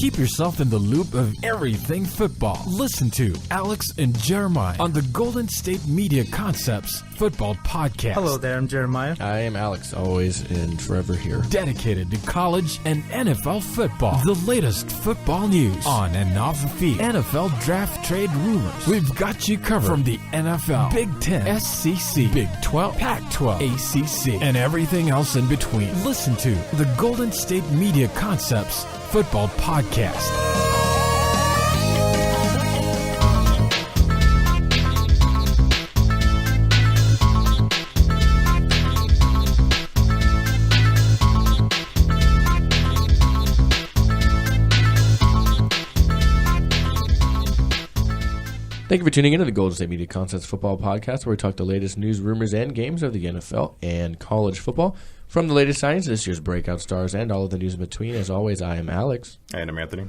Keep yourself in the loop of everything football. Listen to Alex and Jeremiah on the Golden State Media Concepts Football Podcast. Hello there, I'm Jeremiah. I am Alex, always and forever here. Dedicated to college and NFL football. The latest football news on and off the field. NFL draft trade rumors. We've got you covered from the NFL, Big Ten, SEC, Big 12, Pac-12, ACC, and everything else in between. Listen to the Golden State Media Concepts Football Podcast. Thank you for tuning in to the Golden State Media Concepts Football Podcast, where we talk the latest news, rumors, and games of the NFL and college football. From the latest signings, this year's breakout stars, and all of the news in between. As always, I am Alex. And I'm Anthony.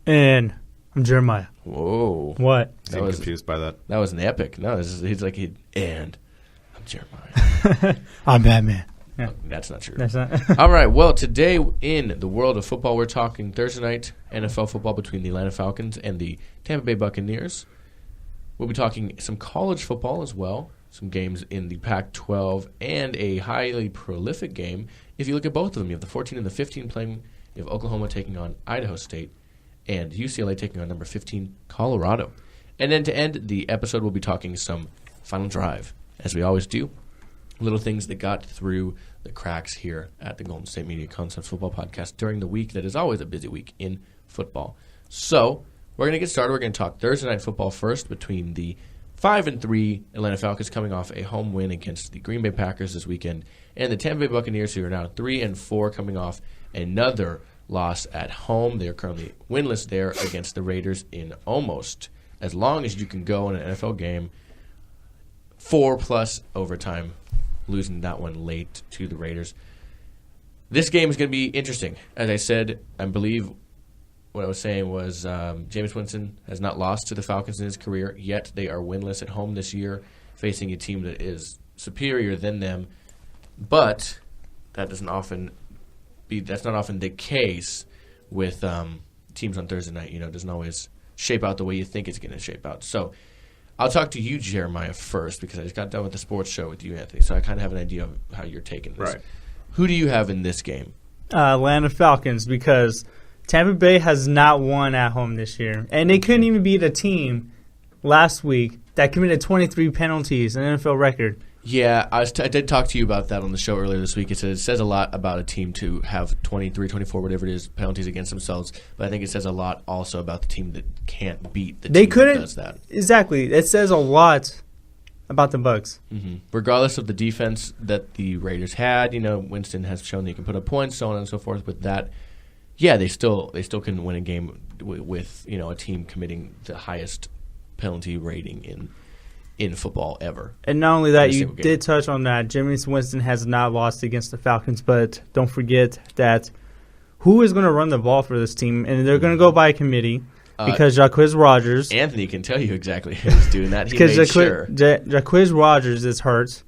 And I'm Jeremiah. Whoa. What? I was confused by that. That was an epic. No, and I'm Jeremiah. I'm Batman. Yeah. Oh, that's not true. That's not. All right, well, today in the world of football, we're talking Thursday night NFL football between the Atlanta Falcons and the Tampa Bay Buccaneers. We'll be talking some college football as well, some games in the Pac-12, and a highly prolific game. If you look at both of them, you have the 14 and the 15 playing. You have Oklahoma taking on Idaho State, and UCLA taking on number 15, Colorado. And then to end the episode, we'll be talking some Final Drive, as we always do. Little things that got through the cracks here at the Golden State Media Concepts Football Podcast during the week that is always a busy week in football. So we're going to get started. We're going to talk Thursday night football first between the 5-3 Atlanta Falcons coming off a home win against the Green Bay Packers this weekend, and the Tampa Bay Buccaneers, who are now 3-4, coming off another loss at home. They are currently winless there against the Raiders in almost as long as you can go in an NFL game, 4+ overtime, losing that one late to the Raiders. This game is going to be interesting. As I said, I believe what I was saying was Jameis Winston has not lost to the Falcons in his career, yet they are winless at home this year, facing a team that is superior than them. But that's not often the case with teams on Thursday night. It doesn't always shape out the way you think it's going to shape out. So I'll talk to you, Jeremiah, first, because I just got done with the sports show with you, Anthony, so I kind of have an idea of how you're taking this. Right. Who do you have in this game? Atlanta Falcons, because Tampa Bay has not won at home this year. And they couldn't even beat a team last week that committed 23 penalties, an NFL record. Yeah, I did talk to you about that on the show earlier this week. It says a lot about a team to have 23, 24, whatever it is, penalties against themselves. But I think it says a lot also about the team that can't beat the team that does that. Exactly. It says a lot about the Bucs. Mm-hmm. Regardless of the defense that the Raiders had, Winston has shown that he can put up points, so on and so forth. With that, yeah, they still couldn't win a game with a team committing the highest penalty rating in football ever. And not only that, you did touch on that. Jameis Winston has not lost against the Falcons, but don't forget that who is going to run the ball for this team? And they're going to go by a committee because Jacquizz Rodgers. Anthony can tell you exactly who's doing that. Because Jacquizz Rodgers is hurt.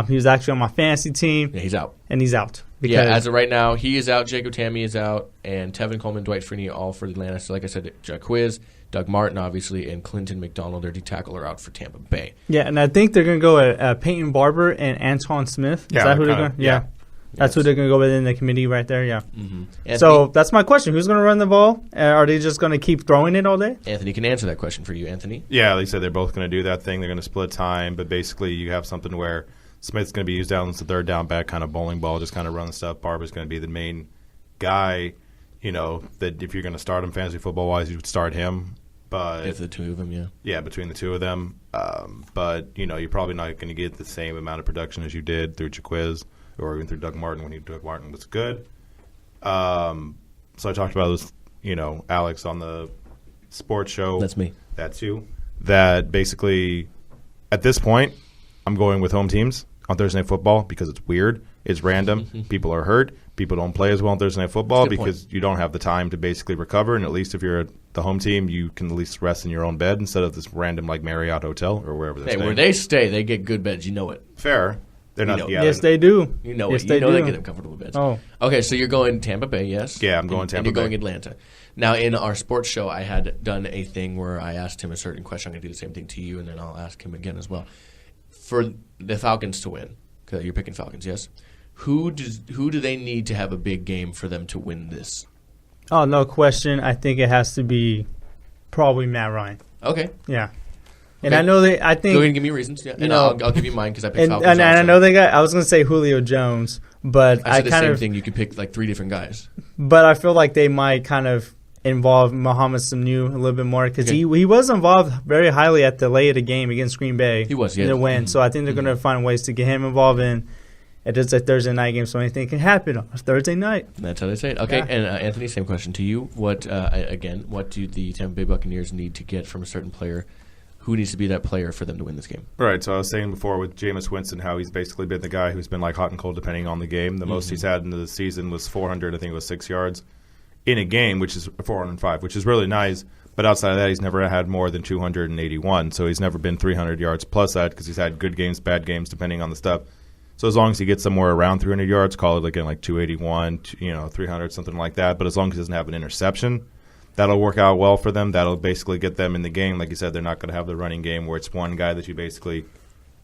He was actually on my fantasy team. Yeah, he's out. And he's out. As of right now, he is out, Jacob Tamme is out, and Tevin Coleman, Dwight Freeney, all for Atlanta. So like I said, Jacquizz, Doug Martin, obviously, and Clinton McDonald, their D-tackle, are out for Tampa Bay. Yeah, and I think they're going to go at Peyton Barber and Anton Smith. Yeah, is that who they're going? Yeah. That's who they're going to go with in the committee right there, yeah. Mm-hmm. So that's my question. Who's going to run the ball? Are they just going to keep throwing it all day? Anthony can answer that question for you, Anthony. Yeah, like I said, they're both going to do that thing. They're going to split time, but basically you have something where Smith's going to be used down as the third down back, kind of bowling ball, just kind of run stuff. Barber's going to be the main guy, that if you're going to start him fantasy football-wise, you would start him. But if the two of them, yeah. Yeah, between the two of them. But, you're probably not going to get the same amount of production as you did through Jacquizz or even through Doug Martin when Doug Martin was good. So I talked about this, Alex, on the sports show. That's me. That too. That basically, at this point, I'm going with home teams on Thursday Night Football because it's weird. It's random. People are hurt. People don't play as well on Thursday Night Football because you don't have the time to basically recover. And at least if you're the home team, you can at least rest in your own bed instead of this random Marriott hotel or wherever they're staying. Where they stay, they get good beds. You know it. Fair. They're not. Yes, they do. You know yes, it. They You know do. they get them comfortable beds. Oh. Okay, so you're going Tampa Bay, yes? Yeah, I'm going Tampa and you're Bay. going Atlanta. Now, in our sports show, I had done a thing where I asked him a certain question. I'm going to do the same thing to you, and then I'll ask him again as well. For the Falcons to win, because you're picking Falcons, yes? Who do they need to have a big game for them to win this? Oh, no question. I think it has to be probably Matt Ryan. Okay. Yeah. And I know I think. Go ahead and give me reasons. Yeah. And I'll give you mine because I picked Falcons. And I know they got. I was going to say Julio Jones, but I said the same thing. You could pick like 3 different guys. But I feel like they might kind of involve Mohamed Sanu a little bit more because he was involved very highly at the late of the game against Green Bay. He was, yeah. In the win. So I think they're going to find ways to get him involved in. It's a Thursday night game, so anything can happen on a Thursday night. That's how they say it. Okay, and Anthony, same question to you. What do the Tampa Bay Buccaneers need to get from a certain player? Who needs to be that player for them to win this game? Right, so I was saying before with Jameis Winston how he's basically been the guy who's been like hot and cold depending on the game. The most he's had in the season was 400, I think it was 6 yards in a game, which is 405, which is really nice. But outside of that, he's never had more than 281, so he's never been 300 yards plus that because he's had good games, bad games, depending on the stuff. So as long as he gets somewhere around 300 yards, call it again like 281, 300, something like that. But as long as he doesn't have an interception, that'll work out well for them. That'll basically get them in the game. Like you said, they're not going to have the running game where it's one guy that you basically,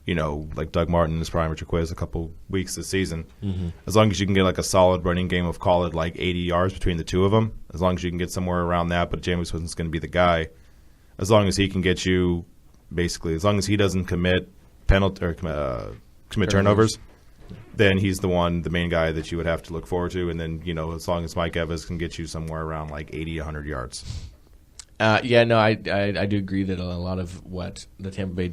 like Doug Martin in his prime, Richard Quiz, a couple weeks this season. Mm-hmm. As long as you can get like a solid running game of, call it like 80 yards between the two of them, as long as you can get somewhere around that, but Jameis Winston's going to be the guy. As long as he can get you, basically, as long as he doesn't commit penalty or commit turnovers, then he's the main guy that you would have to look forward to. And then, as long as Mike Evans can get you somewhere around like 80, 100 yards. I do agree that a lot of what the Tampa Bay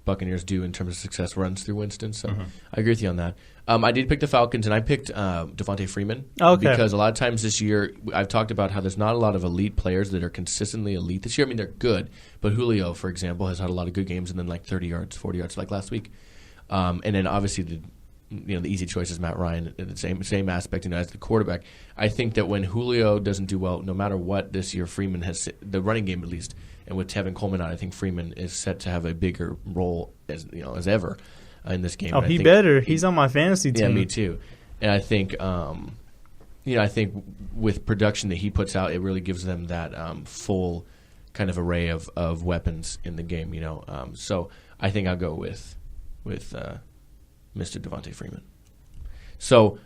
Buccaneers do in terms of success runs through Winston. So I agree with you on that. I did pick the Falcons, and I picked Devontae Freeman. Okay. Because a lot of times this year, I've talked about how there's not a lot of elite players that are consistently elite this year. I mean, they're good, but Julio, for example, has had a lot of good games and then like 30 yards, 40 yards like last week. And then obviously the easy choice is Matt Ryan in the same aspect, as the quarterback. I think that when Julio doesn't do well, no matter what this year, Freeman has the running game at least, and with Tevin Coleman out, I think Freeman is set to have a bigger role as ever in this game. Oh, he better. He's on my fantasy team. Yeah, me too. And I think, I think with production that he puts out, it really gives them that full kind of array of weapons in the game. So I think I'll go with Mr. Devontae Freeman. So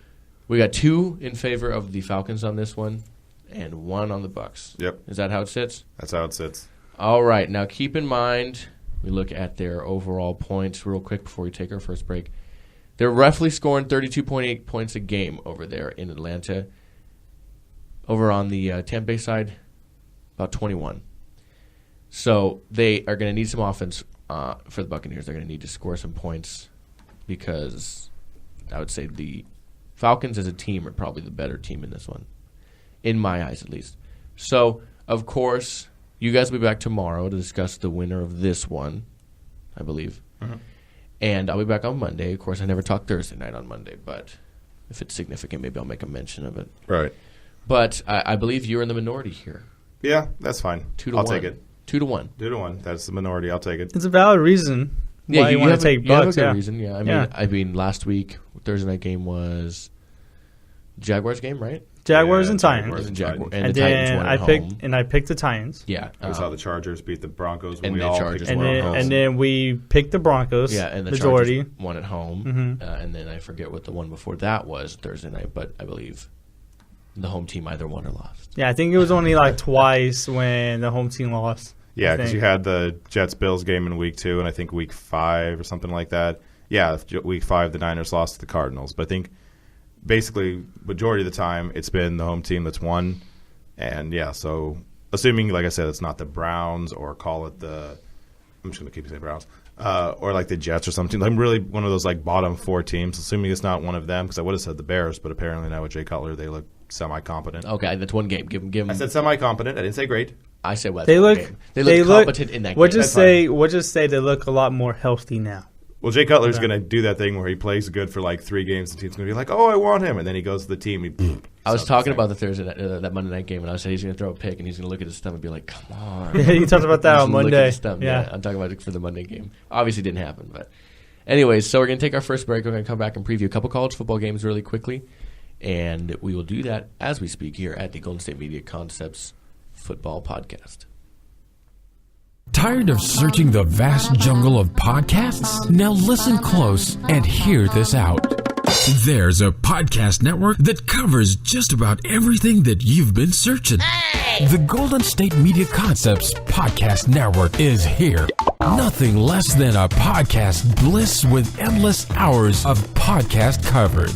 we got 2 in favor of the Falcons on this one and 1 on the Bucs. Yep. Is that how it sits? That's how it sits. All right. Now keep in mind, we look at their overall points real quick before we take our first break. They're roughly scoring 32.8 points a game over there in Atlanta. Over on the Tampa Bay side, about 21. So they are going to need some offense for the Buccaneers. They're going to need to score some points, because I would say the Falcons as a team are probably the better team in this one, in my eyes at least. So, of course, you guys will be back tomorrow to discuss the winner of this one, I believe. Mm-hmm. And I'll be back on Monday. Of course, I never talk Thursday night on Monday, but if it's significant, maybe I'll make a mention of it. Right. But I believe you're in the minority here. Yeah, that's fine. 2 to 1. I'll take it. 2 to 1. 2 to 1. That's the minority. I'll take it. It's a valid reason. Yeah, why you want to take you have Bucks. a good reason. Yeah, I mean, last week Thursday night game was Jaguars game, right? Jaguars and Titans. And And the Titans won at home. I picked the Titans. Yeah, That was how the Chargers beat the Broncos. When and we the all Chargers picked won at home. And then we picked the Broncos. Yeah, and the majority. Chargers won at home. Mm-hmm. And then I forget what the one before that was Thursday night, but I believe the home team either won or lost. Yeah, I think it was only like twice when the home team lost. Yeah, because you had the Jets-Bills game in week 2, and I think week 5 or something like that. Yeah, week 5 the Niners lost to the Cardinals. But I think basically majority of the time it's been the home team that's won. And, yeah, so assuming, like I said, it's not the Browns or call it I'm just going to keep saying Browns. Or like the Jets or something. I'm really one of those like bottom 4 teams, assuming it's not one of them, because I would have said the Bears, but apparently now with Jay Cutler they look semi-competent. Okay, that's one game. Give them. I said semi-competent. I didn't say great. I said what? They look competent in that game. We'll just say they look a lot more healthy now. Well, Jay Cutler's going to do that thing where he plays good for like 3 games, and the team's going to be like, "Oh, I want him," and then he goes to the team. I was talking about the Thursday that Monday night game, and I said he's going to throw a pick, and he's going to look at his thumb and be like, "Come on." Yeah, you talked about that on Monday. Yeah, I'm talking about it for the Monday game. Obviously, it didn't happen, but Anyways, so we're going to take our first break. We're going to come back and preview a couple college football games really quickly. And we will do that as we speak here at the Golden State Media Concepts Football Podcast. Tired of searching the vast jungle of podcasts? Now listen close and hear this out. There's a podcast network that covers just about everything that you've been searching. Hey! The Golden State Media Concepts Podcast Network is here. Nothing less than a podcast bliss with endless hours of podcast coverage.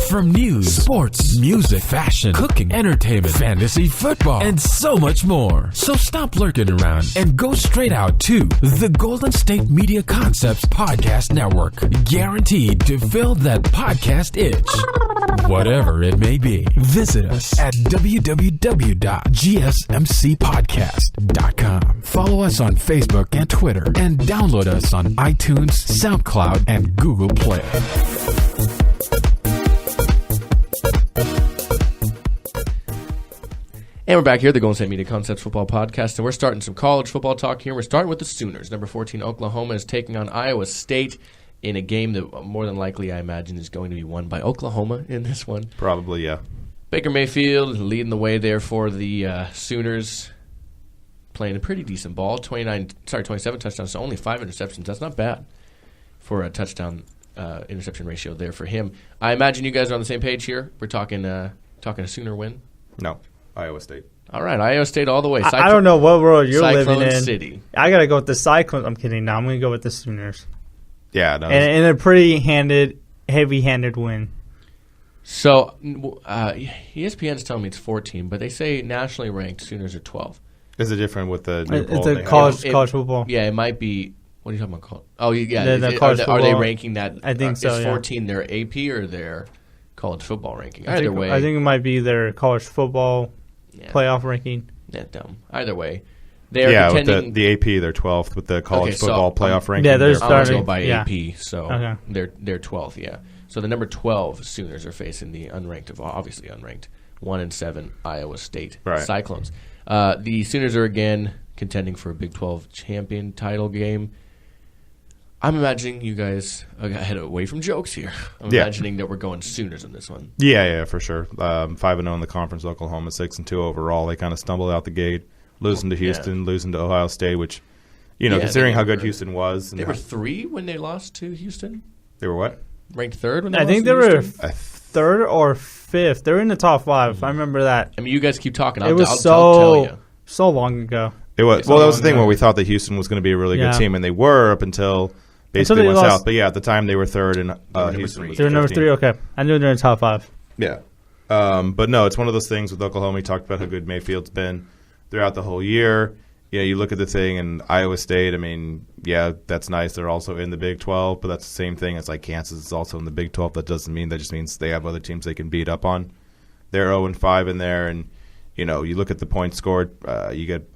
From news, sports, music, fashion, cooking, entertainment, fantasy, football, and so much more. So stop lurking around and go straight out to the Golden State Media Concepts Podcast Network. Guaranteed to fill that podcast itch. Whatever it may be. Visit us at www.gsmcpodcast.com. Follow us on Facebook and Twitter, and download us on iTunes, SoundCloud, and Google Play. And we're back here at the Golden State Media Concepts Football Podcast, and we're starting some college football talk here. We're starting with the Sooners. Number 14, Oklahoma, is taking on Iowa State in a game that more than likely, I imagine, is going to be won by Oklahoma in this one. Probably, yeah. Baker Mayfield leading the way there for the Sooners, playing a pretty decent ball. 27 touchdowns, so only 5 interceptions. That's not bad for a touchdown interception ratio there for him. I imagine you guys are on the same page here. We're talking a Sooner win. No, Iowa State. All right, Iowa State all the way. I don't know what world you're living in. City. I got to go with the Cyclones. I'm kidding. No, I'm going to go with the Sooners. Yeah, no. And a pretty heavy-handed win. So ESPN's telling me it's 14, but they say nationally ranked Sooners are 12. Is it different with the new poll? It's a college football. Yeah, it might be. What are you talking about? Oh, yeah. Are they ranking that? I think so. Is 14 their AP or their college football ranking? I think it might be their college football playoff ranking. Yeah, dumb. Either way, they are contending. With the AP, they're 12th with the college football playoff ranking. Yeah, they're starting. I'll go by AP, so they're 12th. Yeah, so the number 12 Sooners are facing the obviously unranked 1-7 Iowa State Cyclones. The Sooners are again contending for a Big 12 champion title game. I'm imagining you guys head away from jokes here. I'm imagining that we're going Sooners in this one. Yeah, for sure. 5-0 in the conference. Oklahoma 6-2 overall. They kind of stumbled out the gate, losing to Houston, losing to Ohio State, which, considering how good Houston was. They were 3 when they lost to Houston. They were what? Ranked 3rd when they lost to Houston? I think they were 3rd or 5th. They were in the top 5. Mm-hmm. I remember that. I mean, you guys keep talking. I'll tell you. So long ago. It was. Well, that was the thing where we thought that Houston was going to be a really good team, and they were up until basically went south. But at the time they were 3rd, and Houston was 3rd. They were number 3. Okay, I knew they were in the top 5. Yeah, but no, it's one of those things with Oklahoma. We talked about how good Mayfield's been throughout the whole year. You look at the thing, and Iowa State. I mean, that's nice. They're also in the Big 12, but that's the same thing. It's like Kansas is also in the Big 12. That just means they have other teams they can beat up on. They're 0-5 in there, and you look at the points scored. You get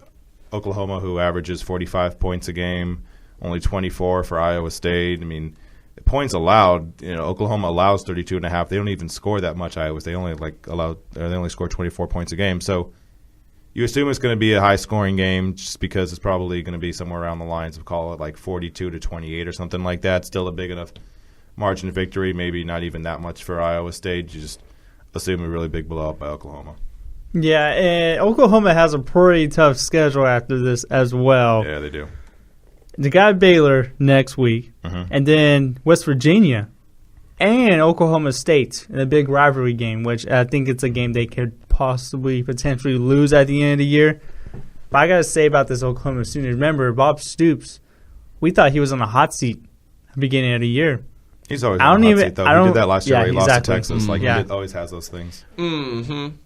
Oklahoma, who averages 45 points a game, only 24 for Iowa State. I mean, points allowed. Oklahoma allows 32.5. They don't even score that much. Iowa State only they only score 24 points a game. So you assume it's going to be a high-scoring game, just because it's probably going to be somewhere around the lines of, call it like 42-28 or something like that. Still a big enough margin of victory. Maybe not even that much for Iowa State. You just assume a really big blowout by Oklahoma. Yeah, and Oklahoma has a pretty tough schedule after this as well. Yeah, they do. They got Baylor next week, and then West Virginia and Oklahoma State in a big rivalry game, which I think it's a game they could potentially lose at the end of the year. But I got to say about this Oklahoma Sooners, remember, Bob Stoops, we thought he was on the hot seat at the beginning of the year. He's always on the hot seat, though. He did that last year where he lost to Texas. He always has those things. Mm-hmm.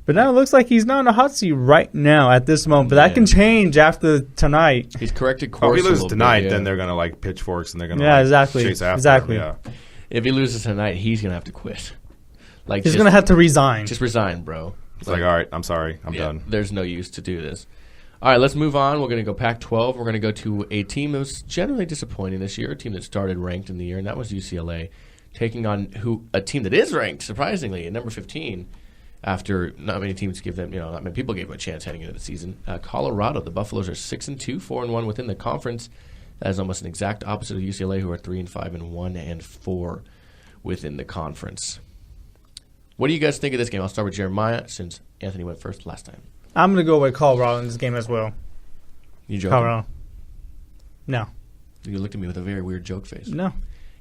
But now it looks like he's not on the hot seat right now at this moment. But that can change after tonight. He's corrected course. If he loses tonight, then they're going to pitchforks and they're going to chase after him. Yeah. If he loses tonight, he's going to have to quit. He's going to have to resign. Just resign, bro. It's all right, I'm sorry, I'm done. There's no use to do this. All right, let's move on. We're going to go Pac-12. We're going to go to a team that was generally disappointing this year, a team that started ranked in the year, and that was UCLA, taking on a team that is ranked, surprisingly, at number 15. After not many teams give them, not many people gave them a chance heading into the season. Colorado, the Buffaloes are 6-2, 4-1 within the conference, That is almost an exact opposite of UCLA, who are 3-5 and 1-4 within the conference. What do you guys think of this game? I'll start with Jeremiah, since Anthony went first last time. I'm going to go with Colorado in this game as well. You joking? Colorado. No. You looked at me with a very weird joke face. No.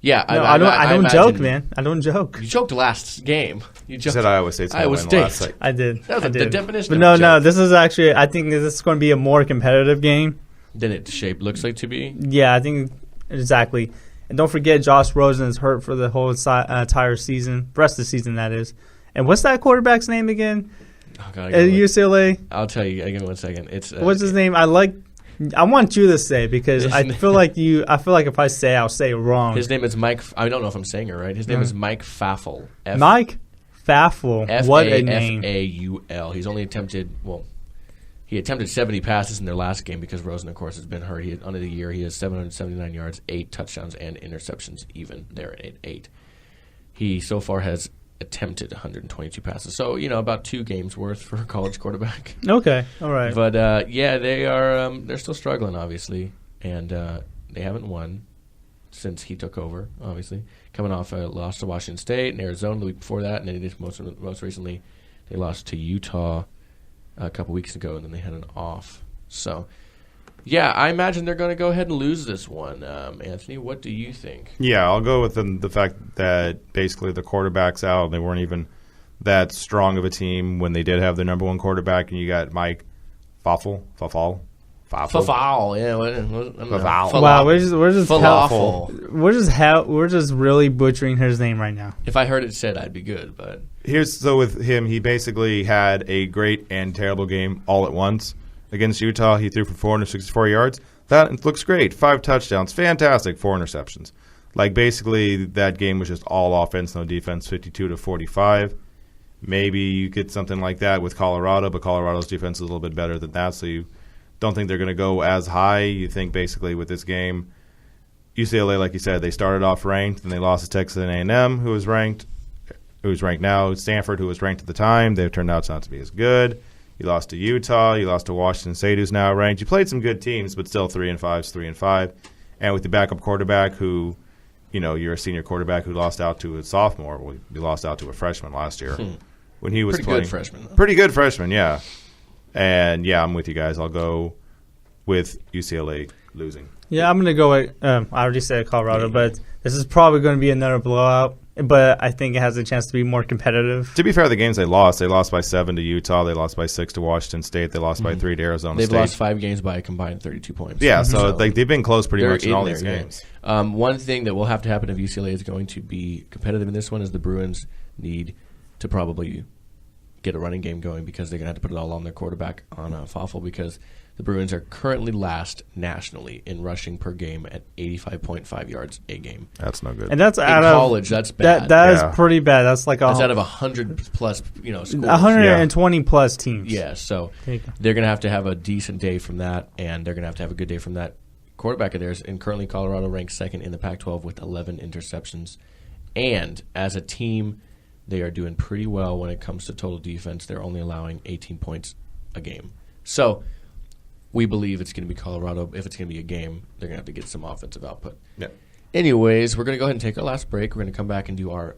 Yeah, no, I don't joke, man. I don't joke. You joked last game. You said Iowa State's going to win last. I did. That was the definition. But no. This is actually. I think this is going to be a more competitive game than it looks like to be. Yeah, I think exactly. And don't forget, Josh Rosen is hurt for the whole entire season, rest of the season, that is. And what's that quarterback's name again? Oh, God, at UCLA. I'll tell you. Give me 1 second. It's what's his name? I want you to say, because I feel like if I say, I'll say it wrong. His name is Mike. I don't know if I'm saying it right. His name is Mike Faffel. Mike Faffel. What a name. Fafful. He's only attempted. He attempted 70 passes in their last game because Rosen, of course, has been hurt. Under the year, he has 779 yards, 8 touchdowns, and interceptions. Even there at 8. He so far has attempted 122 passes. So, about 2 games worth for a college quarterback. Okay, all right. But, they are they're still struggling, obviously. And they haven't won since he took over, obviously. Coming off a loss to Washington State and Arizona the week before that. And then most recently, they lost to Utah a couple weeks ago, and then they had an off. So, yeah, I imagine they're going to go ahead and lose this one. Anthony, what do you think? Yeah, I'll go with the fact that basically the quarterback's out. They weren't even that strong of a team when they did have their number one quarterback, and you got Mike Faffel. Faffel, yeah. Faffel. Wow, we're just really butchering his name right now. If I heard it said, I'd be good, but so with him, he basically had a great and terrible game all at once. Against Utah, he threw for 464 yards. That looks great. 5 touchdowns. Fantastic. 4 interceptions. Basically, that game was just all offense, no defense, 52-45. Maybe you get something like that with Colorado, but Colorado's defense is a little bit better than that, so you don't think they're going to go as high. You think basically with this game, UCLA, like you said, they started off ranked, and they lost to Texas A&M, who's ranked now. Stanford, who was ranked at the time, they've turned out not to be as good. You lost to Utah. You lost to Washington State, who's now ranked. You played some good teams, but still 3-5 is 3-5. And with the backup quarterback who, you're a senior quarterback who lost out to a sophomore. Well, you lost out to a freshman last year when he was playing. Pretty good freshman. Pretty good freshman, yeah. And, yeah, I'm with you guys. I'll go with UCLA losing. Yeah, I'm going to go with I already said Colorado, but this is probably going to be another blowout. But I think it has a chance to be more competitive. To be fair, the games they lost by 7 to Utah. They lost by 6 to Washington State. They lost by 3 to Arizona State. They've lost 5 games by a combined 32 points. Yeah, so they've been close pretty much in all these games. One thing that will have to happen if UCLA is going to be competitive in this one is the Bruins need to probably get a running game going, because they're going to have to put it all on their quarterback, on Faffel, because the Bruins are currently last nationally in rushing per game at 85.5 yards a game. That's no good. And that's out of college. That's bad. That is pretty bad. That's like that's out of 100 plus, scores. 120 plus teams. Yeah. So they're going to have a decent day from that, and they're going to have a good day from that quarterback of theirs. And currently, Colorado ranks second in the Pac-12 with 11 interceptions. And as a team, they are doing pretty well when it comes to total defense. They're only allowing 18 points a game. So we believe it's going to be Colorado. If it's going to be a game, they're going to have to get some offensive output. Yeah. Anyways, we're going to go ahead and take our last break. We're going to come back and do our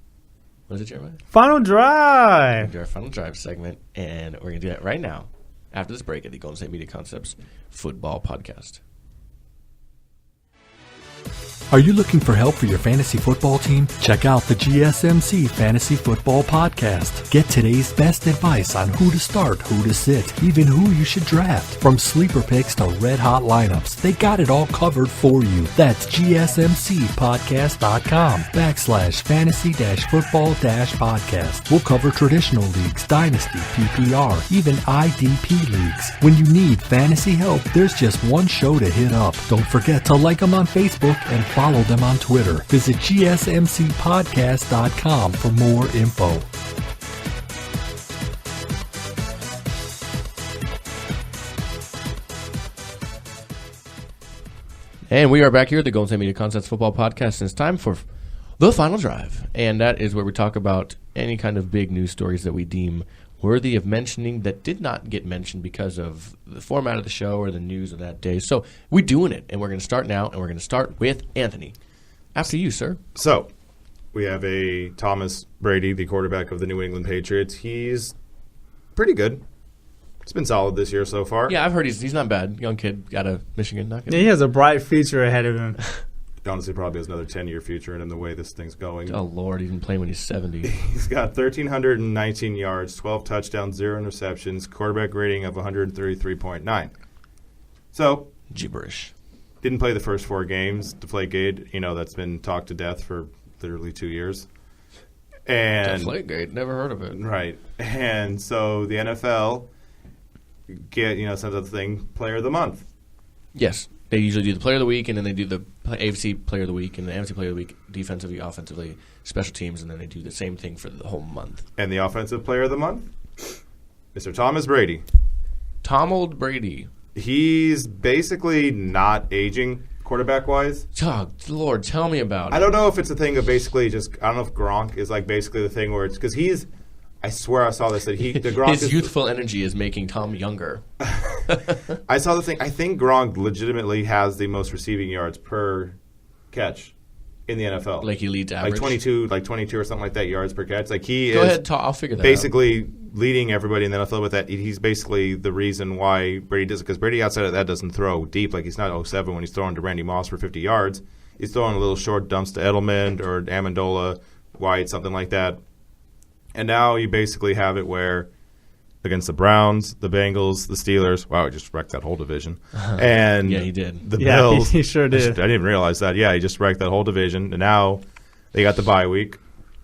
– what is it, Jeremiah? Final drive. Do our final drive segment, and we're going to do that right now after this break at the Golden State Media Concepts Football Podcast. Are you looking for help for your fantasy football team? Check out the GSMC Fantasy Football Podcast. Get today's best advice on who to start, who to sit, even who you should draft. From sleeper picks to red-hot lineups, they got it all covered for you. That's GSMCpodcast.com/fantasy-football-podcast. We'll cover traditional leagues, dynasty, PPR, even IDP leagues. When you need fantasy help, there's just one show to hit up. Don't forget to like them on Facebook and follow them on Twitter. Visit GSMCpodcast.com for more info. And we are back here at the Golden State Media Concepts Football Podcast, and it's time for the final drive. And that is where we talk about any kind of big news stories that we deem worthy of mentioning that did not get mentioned because of the format of the show or the news of that day. So we're doing it, and we're going to start now, and we're going to start with Anthony. After you, sir. So we have a Thomas Brady, the quarterback of the New England Patriots. He's pretty good. It's been solid this year so far. Yeah, I've heard he's not bad. Young kid out of Michigan. Not good. Yeah, he has a bright future ahead of him. Honestly, probably has another 10-year future in him the way this thing's going. Oh, Lord, he's been playing when he's 70. He's got 1,319 yards, 12 touchdowns, 0 interceptions, quarterback rating of 133.9. So, Gibberish. didn't play the first 4 games. Deflategate, that's been talked to death for literally 2 years. And Deflategate, never heard of it. Right. And so the NFL sends out the thing, Player of the Month. Yes. They usually do the Player of the Week, and then they do the AFC Player of the Week, and the NFC Player of the Week defensively, offensively, special teams, and then they do the same thing for the whole month. And the Offensive Player of the Month? Mr. Thomas Brady. Tom Old Brady. He's basically not aging quarterback-wise. Oh, Lord, tell me about it. I don't know if it's a thing of basically I don't know if Gronk is like basically the thing where it's because I swear I saw this that his youthful energy is making Tom younger. I saw the thing. I think Gronk legitimately has the most receiving yards per catch in the NFL. Like he leads average? Like 22 or something like that yards per catch. Like he Go is ahead, I'll figure that basically leading everybody in the NFL with that. He's basically the reason why Brady does it because Brady outside of that doesn't throw deep. Like he's not 07 when he's throwing to Randy Moss for 50 yards. He's throwing a little short dumps to Edelman or Amendola, White, something like that. And now you basically have it where against the Browns, the Bengals, the Steelers. Wow, he just wrecked that whole division. And yeah, he did. The Bills. He sure did. I didn't even realize that. Yeah, he just wrecked that whole division. And now they got the bye week.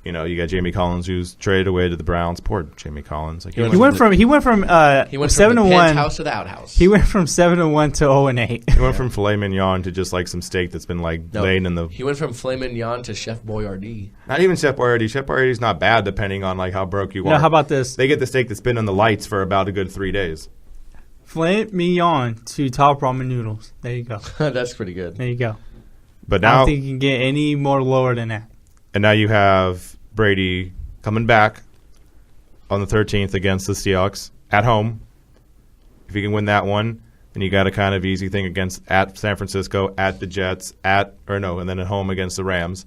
You got Jamie Collins who's traded away to the Browns. Poor Jamie Collins. Like he went from 7 from to 1 penthouse to the outhouse. He went from 7-1 to 0-8. He went from filet mignon to just like some steak that's been laying in the. He went from filet mignon to Chef Boyardee. Not even Chef Boyardee. Chef Boyardee's not bad depending on like how broke you are. Now, how about this? They get the steak that's been on the lights for about a good 3 days. Filet mignon to top ramen noodles. There you go. That's pretty good. There you go. But now I don't think you can get any more lower than that. And now you have Brady coming back on the 13th against the Seahawks at home. If you can win that one, then you got a kind of easy thing at San Francisco, at the Jets, and then at home against the Rams.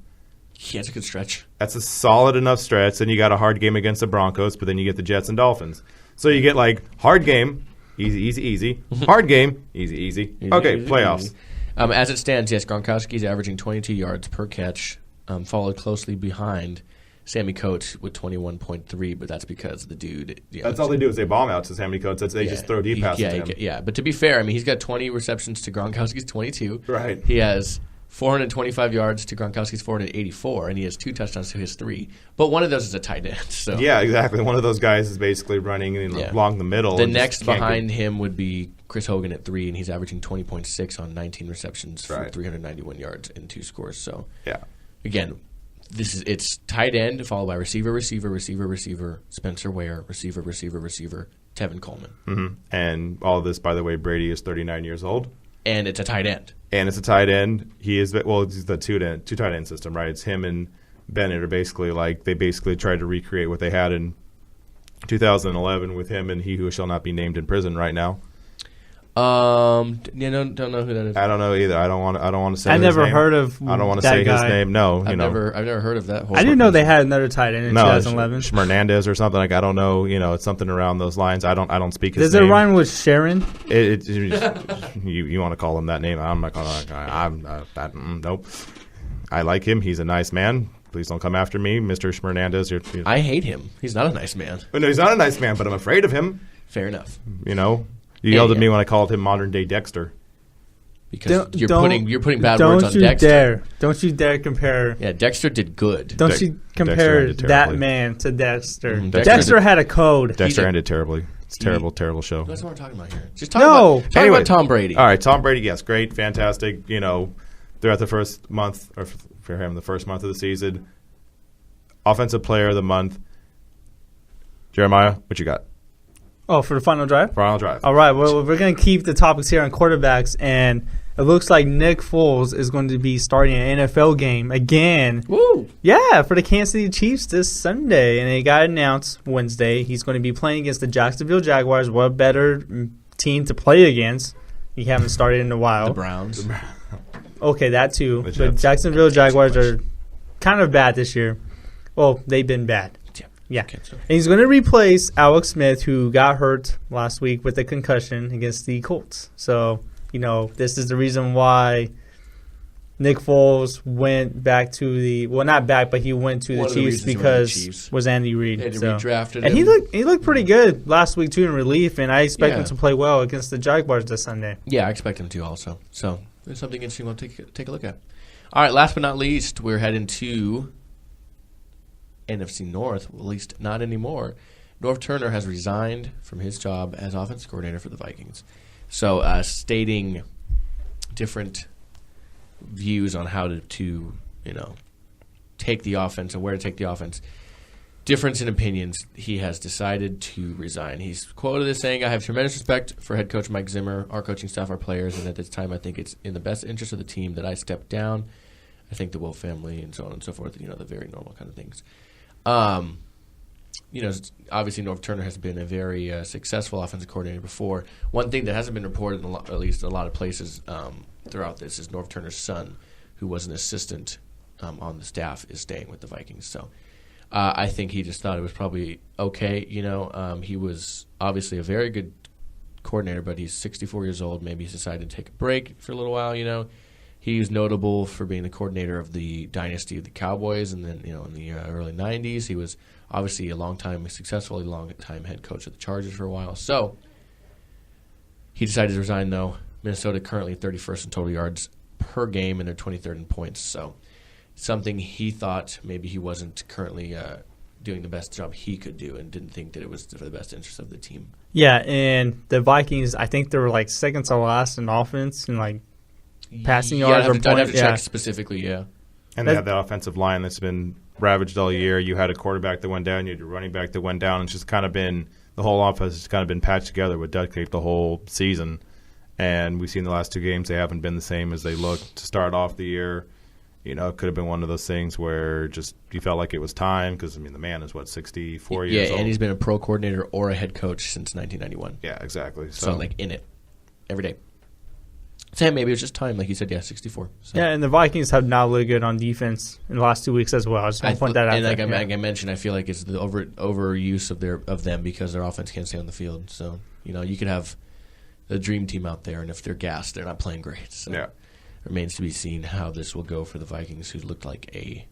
Yeah, that's a good stretch. That's a solid enough stretch. Then you got a hard game against the Broncos, but then you get the Jets and Dolphins. So you get like hard game, easy. Hard game, easy. Okay, playoffs. Easy. As it stands, yes, Gronkowski's averaging 22 yards per catch, followed closely behind Sammy Coates with 21.3, but that's because the dude. That's all they do is they bomb out to Sammy Coates. They just throw deep passes to him. Yeah, but to be fair, he's got 20 receptions to Gronkowski's 22. Right. He has 425 yards to Gronkowski's 484, and he has 2 touchdowns to his 3. But one of those is a tight end. So yeah, exactly. One of those guys is basically running along the middle. The next behind him would be Chris Hogan at 3, and he's averaging 20.6 on 19 receptions for 391 yards and 2 scores. So again. It's tight end followed by receiver, Spencer Ware, receiver, Tevin Coleman. Mm-hmm. And all of this, by the way, Brady is 39 years old. And it's a tight end. He is it's the two tight end system, right? It's him and Bennett are basically they tried to recreate what they had in 2011 with him and he who shall not be named in prison right now. Don't know who that is. I don't know either. I don't want to say. I his never name. heard of. I don't want to that say guy. his name. No, I've never heard of that. I didn't know they had another tight end in 2011. Hernandez or something I don't know. It's something around those lines. I don't speak his name. Does it rhyme with Sharon? You want to call him that name? I'm not calling. Nope. I like him. He's a nice man. Please don't come after me, Mr. Hernandez. I hate him. He's not a nice man. No, he's not a nice man, but I'm afraid of him. Fair enough. You yelled at me when I called him modern day Dexter. Because you're putting bad words on Dexter. Don't you dare compare. Yeah, Dexter did good. Don't you compare that man to Dexter. Mm-hmm. Dexter had a code. Dexter ended terribly. It's a terrible show. That's what we're talking about here. Just talk about Tom Brady. All right, Tom Brady, yes, great, fantastic. Throughout the first month, or for him, the first month of the season, Offensive Player of the Month. Jeremiah, what you got? Oh, for the final drive? Final drive. All right. Well, we're going to keep the topics here on quarterbacks. And It looks like Nick Foles is going to be starting an NFL game again. Woo! Yeah, for the Kansas City Chiefs this Sunday. And it got announced Wednesday. He's going to be playing against the Jacksonville Jaguars. What better team to play against? He haven't started in a while. The Browns. Okay, that too. But Jacksonville Jaguars are kind of bad this year. Well, they've been bad. Yeah. And he's going to replace Alex Smith, who got hurt last week with a concussion against the Colts. So, this is the reason why Nick Foles went back to the – well, not back, but he went to the Chiefs because was Andy Reid. They redrafted him. And he looked pretty good last week, too, in relief, and I expect him to play well against the Jaguars this Sunday. Yeah, I expect him to also. So, there's something interesting we'll take a look at. All right, last but not least, we're heading to – NFC North, well, at least not anymore. Norv Turner has resigned from his job as offensive coordinator for the Vikings. So stating different views on how to take the offense and where to take the offense. Difference in opinions, he has decided to resign. He's quoted as saying, "I have tremendous respect for head coach Mike Zimmer, our coaching staff, our players, and at this time I think it's in the best interest of the team that I step down. I think the Wolf family and so on and so forth, the very normal kind of things." Obviously Norv Turner has been a very successful offensive coordinator before. One thing that hasn't been reported, at least in a lot of places throughout this, is Norv Turner's son, who was an assistant on the staff, is staying with the Vikings. So I think he just thought it was probably okay. He was obviously a very good coordinator, but he's 64 years old. Maybe he's decided to take a break for a little while, He's notable for being the coordinator of the dynasty of the Cowboys, and then in the early 90s, he was obviously a successfully long-time head coach of the Chargers for a while. So he decided to resign, though. Minnesota currently 31st in total yards per game, and they're 23rd in points. So something he thought maybe he wasn't currently doing the best job he could do, and didn't think that it was for the best interest of the team. Yeah, and the Vikings, I think they were second to last in offense and passing yards or points. I'd have to check specifically, yeah. And they have that offensive line that's been ravaged all year. You had a quarterback that went down. You had your running back that went down. It's just kind of been – the whole offense has kind of been patched together with duct tape the whole season. And we've seen the last two games, they haven't been the same as they looked to start off the year. It could have been one of those things where just you felt like it was time because, the man is, 64 years old? Yeah, and he's been a pro coordinator or a head coach since 1991. Yeah, exactly. So in it every day. Sam, maybe it was just time, like you said, 64. So. Yeah, and the Vikings have not looked good on defense in the last 2 weeks as well. I just want to point that out. And like I mentioned, I feel like it's the overuse of them because their offense can't stay on the field. So, you could have the dream team out there, and if they're gassed, they're not playing great. So it remains to be seen how this will go for the Vikings, who looked like a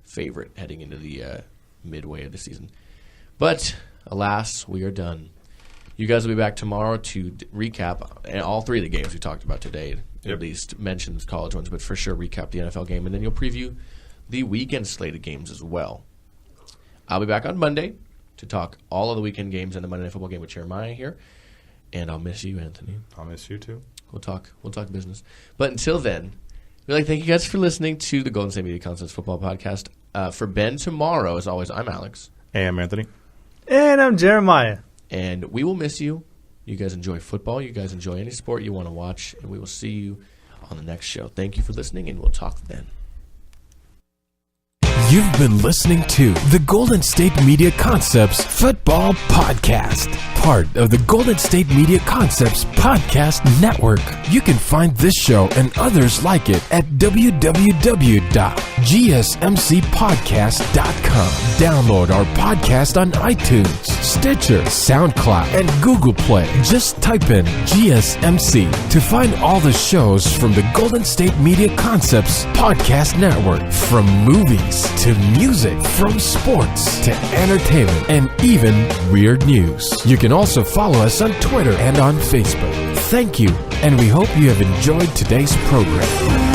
favorite heading into the midway of the season. But, alas, we are done. You guys will be back tomorrow to recap all three of the games we talked about today. At least mention the college ones, but for sure recap the NFL game. And then you'll preview the weekend slated games as well. I'll be back on Monday to talk all of the weekend games and the Monday Night Football game with Jeremiah here. And I'll miss you, Anthony. I'll miss you, too. We'll talk business. But until then, we'd like to thank you guys for listening to the Golden State Media Concepts Football Podcast. For Ben tomorrow, as always, I'm Alex. Hey, I'm Anthony. And I'm Jeremiah. And we will miss you. You guys enjoy football. You guys enjoy any sport you want to watch. And we will see you on the next show. Thank you for listening, and we'll talk then. You've been listening to the Golden State Media Concepts Football Podcast, part of the Golden State Media Concepts Podcast Network. You can find this show and others like it at www.gsmcpodcast.com. Download our podcast on iTunes, Stitcher, SoundCloud, and Google Play. Just type in GSMC to find all the shows from the Golden State Media Concepts Podcast Network, from movies to music, from sports to entertainment, and even weird news. You can also follow us on Twitter and on Facebook. Thank you, and we hope you have enjoyed today's program.